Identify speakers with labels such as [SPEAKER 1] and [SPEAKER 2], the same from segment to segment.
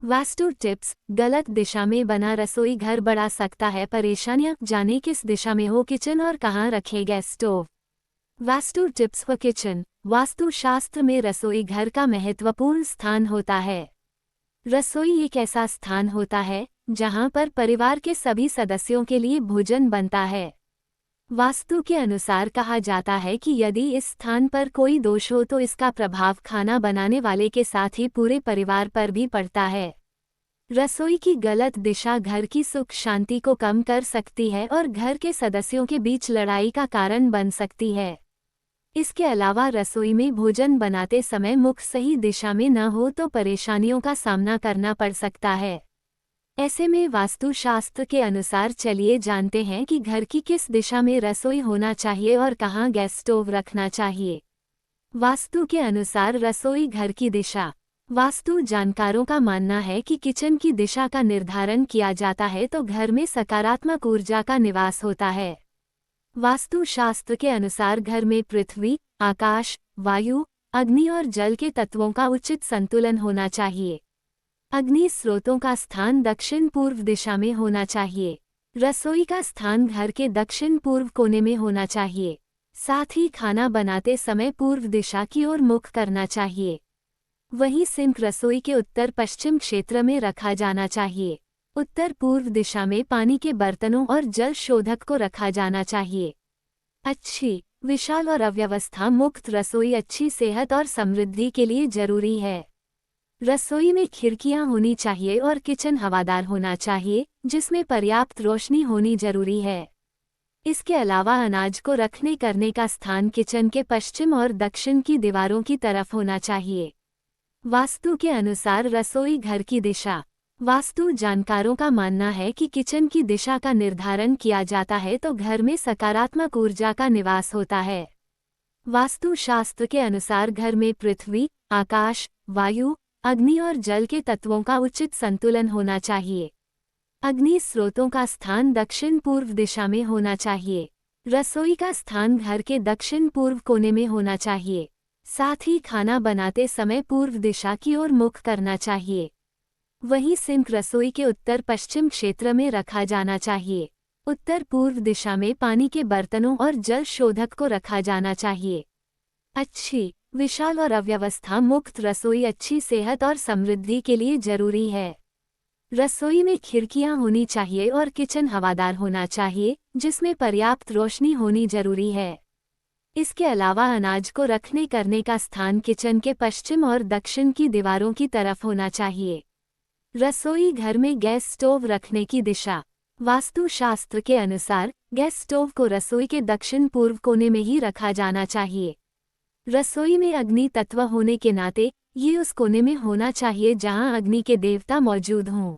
[SPEAKER 1] Vastu tips. गलत दिशा में बना रसोई घर बढ़ा सकता है परेशानियां। जाने किस दिशा में हो किचन और कहाँ रखें gas stove. Vastu tips for kitchen. वास्तुशास्त्र में रसोई घर का महत्वपूर्ण स्थान होता है। रसोई एक ऐसा स्थान होता है जहां पर परिवार के सभी सदस्यों के लिए भोजन बनता है। वास्तु के अनुसार कहा जाता है कि यदि इस स्थान पर कोई दोष हो तो इसका प्रभाव खाना बनाने वाले के साथ ही पूरे परिवार पर भी पड़ता है। रसोई की गलत दिशा घर की सुख शांति को कम कर सकती है और घर के सदस्यों के बीच लड़ाई का कारण बन सकती है। इसके अलावा रसोई में भोजन बनाते समय मुख सही दिशा में न हो तो परेशानियों का सामना करना पड़ सकता है। ऐसे में वास्तुशास्त्र के अनुसार चलिए जानते हैं कि घर की किस दिशा में रसोई होना चाहिए और कहाँ गैस स्टोव रखना चाहिए। वास्तु के अनुसार रसोई घर की दिशा। वास्तु जानकारों का मानना है कि किचन की दिशा का निर्धारण किया जाता है तो घर में सकारात्मक ऊर्जा का निवास होता है। वास्तुशास्त्र के अनुसार घर में पृथ्वी, आकाश, वायु, अग्नि और जल के तत्वों का उचित संतुलन होना चाहिए। अग्नि स्रोतों का स्थान दक्षिण पूर्व दिशा में होना चाहिए। रसोई का स्थान घर के दक्षिण पूर्व कोने में होना चाहिए। साथ ही खाना बनाते समय पूर्व दिशा की ओर मुख करना चाहिए। वहीं सिंक रसोई के उत्तर पश्चिम क्षेत्र में रखा जाना चाहिए। उत्तर पूर्व दिशा में पानी के बर्तनों और जल शोधक को रखा जाना चाहिए। अच्छी, विशाल और अव्यवस्था मुक्त रसोई अच्छी सेहत और समृद्धि के लिए जरूरी है। रसोई में खिड़कियां होनी चाहिए और किचन हवादार होना चाहिए जिसमें पर्याप्त रोशनी होनी जरूरी है। इसके अलावा अनाज को रखने करने का स्थान किचन के पश्चिम और दक्षिण की दीवारों की तरफ होना चाहिए। वास्तु के अनुसार रसोई घर की दिशा। वास्तु जानकारों का मानना है कि किचन की दिशा का निर्धारण किया जाता है तो घर में सकारात्मक ऊर्जा का निवास होता है। वास्तुशास्त्र के अनुसार घर में पृथ्वी, आकाश, वायु, अग्नि और जल के तत्वों का उचित संतुलन होना चाहिए। अग्नि स्रोतों का स्थान दक्षिण पूर्व दिशा में होना चाहिए। रसोई का स्थान घर के दक्षिण पूर्व कोने में होना चाहिए। साथ ही खाना बनाते समय पूर्व दिशा की ओर मुख करना चाहिए। वहीं सिंक रसोई के उत्तर पश्चिम क्षेत्र में रखा जाना चाहिए। उत्तर पूर्व दिशा में पानी के बर्तनों और जल शोधक को रखा जाना चाहिए। अच्छी, विशाल और अव्यवस्था मुक्त रसोई अच्छी सेहत और समृद्धि के लिए जरूरी है। रसोई में खिड़कियां होनी चाहिए और किचन हवादार होना चाहिए जिसमें पर्याप्त रोशनी होनी जरूरी है। इसके अलावा अनाज को रखने करने का स्थान किचन के पश्चिम और दक्षिण की दीवारों की तरफ होना चाहिए। रसोई घर में गैस स्टोव रखने की दिशा। वास्तुशास्त्र के अनुसार गैस स्टोव को रसोई के दक्षिण पूर्व कोने में ही रखा जाना चाहिए। रसोई में अग्नि तत्व होने के नाते ये उस कोने में होना चाहिए जहां अग्नि के देवता मौजूद हों।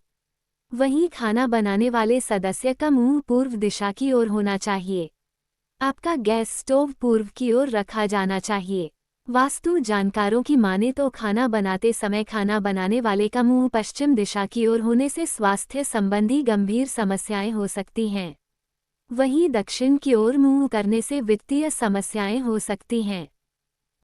[SPEAKER 1] वहीं खाना बनाने वाले सदस्य का मुंह पूर्व दिशा की ओर होना चाहिए। आपका गैस स्टोव पूर्व की ओर रखा जाना चाहिए। वास्तु जानकारों की माने तो खाना बनाते समय खाना बनाने वाले का मुंह पश्चिम दिशा की ओर होने से स्वास्थ्य संबंधी गंभीर समस्याएं हो सकती हैं। वहीं दक्षिण की ओर मुंह करने से वित्तीय समस्याएं हो सकती हैं।